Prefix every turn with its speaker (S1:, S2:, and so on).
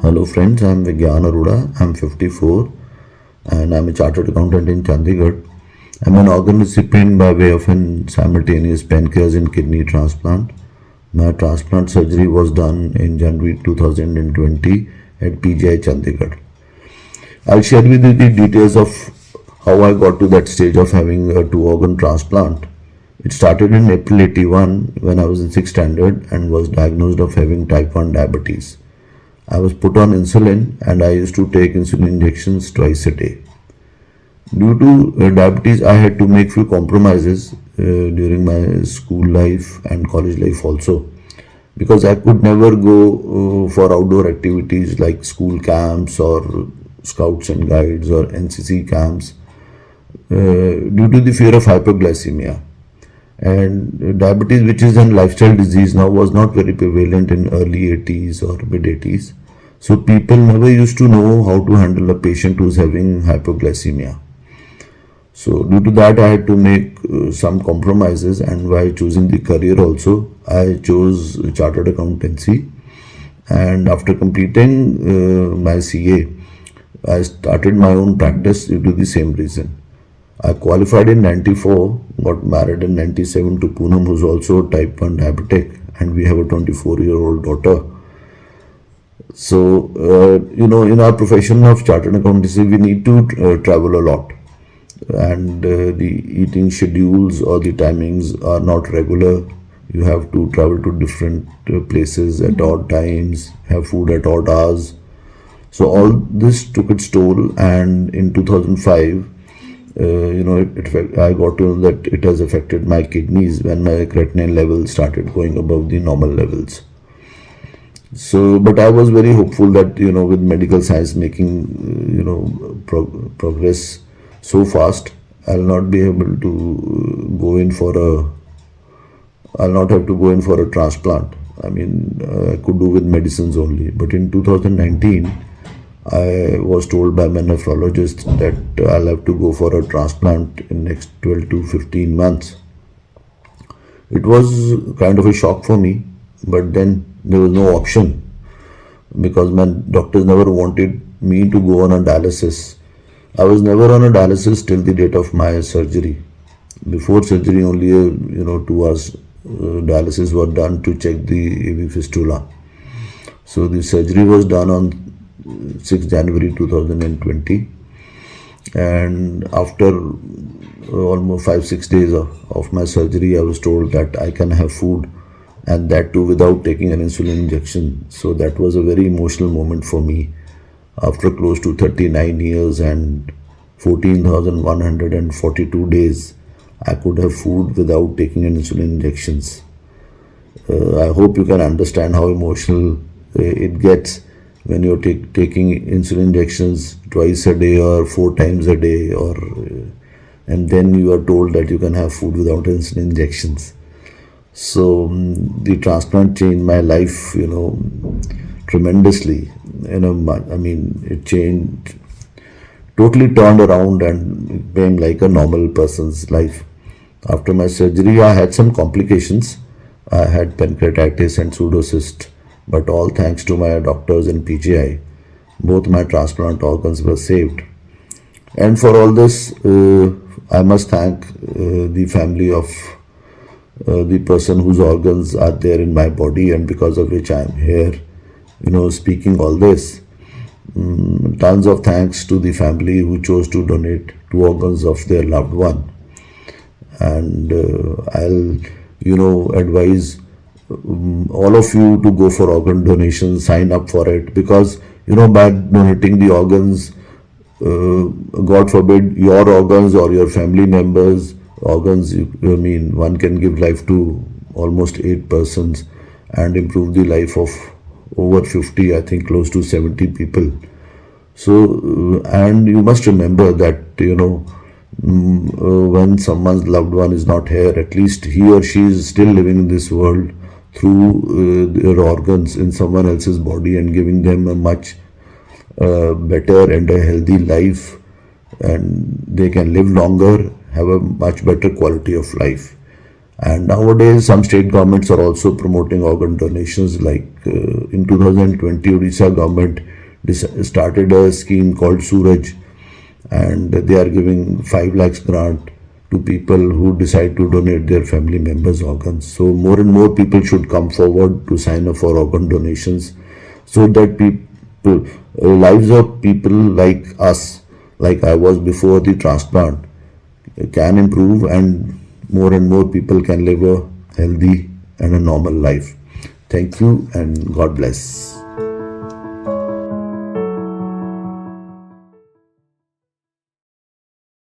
S1: Hello friends, I am Vigyan Arora. I am 54 and I am a chartered accountant in Chandigarh. I am an organ recipient by way of an simultaneous pancreas and kidney transplant. My transplant surgery was done in January 2020 at PGI Chandigarh. I'll share with you the details of how I got to that stage of having a two organ transplant. It started in April 81 when I was in 6th standard and was diagnosed of having type 1 diabetes. I was put on insulin and I used to take insulin injections twice a day. Due to diabetes, I had to make few compromises during my school life and college life also, because I could never go for outdoor activities like school camps or scouts and guides or NCC camps due to the fear of hypoglycemia. And diabetes, which is a lifestyle disease now, was not very prevalent in early 80s or mid 80s. So people never used to know how to handle a patient who's having hypoglycemia. So due to that, I had to make some compromises, and by choosing the career also, I chose chartered accountancy. And after completing my CA, I started my own practice due to the same reason. I qualified in 94, got married in 97 to Poonam, who's also type 1 diabetic, and we have a 24-year-old daughter. So, in our profession of chartered accountancy, we need to travel a lot, and the eating schedules or the timings are not regular. You have to travel to different places at odd times, have food at odd hours. So all this took its toll, and in 2005, I got to know that it has affected my kidneys when my creatinine level started going above the normal levels. So, but I was very hopeful that, with medical science making, progress so fast, I'll not be able to go in for I'll not have to go in for a transplant. I mean, I could do with medicines only. But in 2019, I was told by my nephrologist that I'll have to go for a transplant in next 12 to 15 months. It was kind of a shock for me, but then there was no option because my doctors never wanted me to go on a dialysis. I was never on a dialysis till the date of my surgery. Before surgery, only 2 hours dialysis were done to check the AV fistula. So the surgery was done on 6 January 2020, and after almost 5-6 days of my surgery, I was told that I can have food, and that too without taking an insulin injection. So that was a very emotional moment for me. After close to 39 years and 14,142 days, I could have food without taking an insulin injections. I hope you can understand how emotional it gets when you're taking insulin injections twice a day or 4 times a day, and then you are told that you can have food without insulin injections. So the transplant changed my life, tremendously. It changed, totally turned around and became like a normal person's life. After my surgery, I had some complications. I had pancreatitis and pseudocyst, but all thanks to my doctors in PGI, both my transplant organs were saved. And for all this, I must thank the family of the person whose organs are there in my body, and because of which I am here, speaking all this. Tons of thanks to the family who chose to donate 2 organs of their loved one. And I'll, advise all of you to go for organ donation, sign up for it, because by donating the organs, God forbid your organs or your family members organs, one can give life to almost 8 persons and improve the life of over 50, I think close to 70 people. So and you must remember that when someone's loved one is not here, at least he or she is still living in this world through their organs in someone else's body, and giving them a much better and a healthy life, and they can live longer, have a much better quality of life. And nowadays, some state governments are also promoting organ donations. Like in 2020, Odisha government started a scheme called Suraj, and they are giving 5 lakhs grant to people who decide to donate their family members' organs. So more and more people should come forward to sign up for organ donations, so that people, lives of people like us, like I was before the transplant, can improve, and more people can live a healthy and a normal life. Thank you and God bless.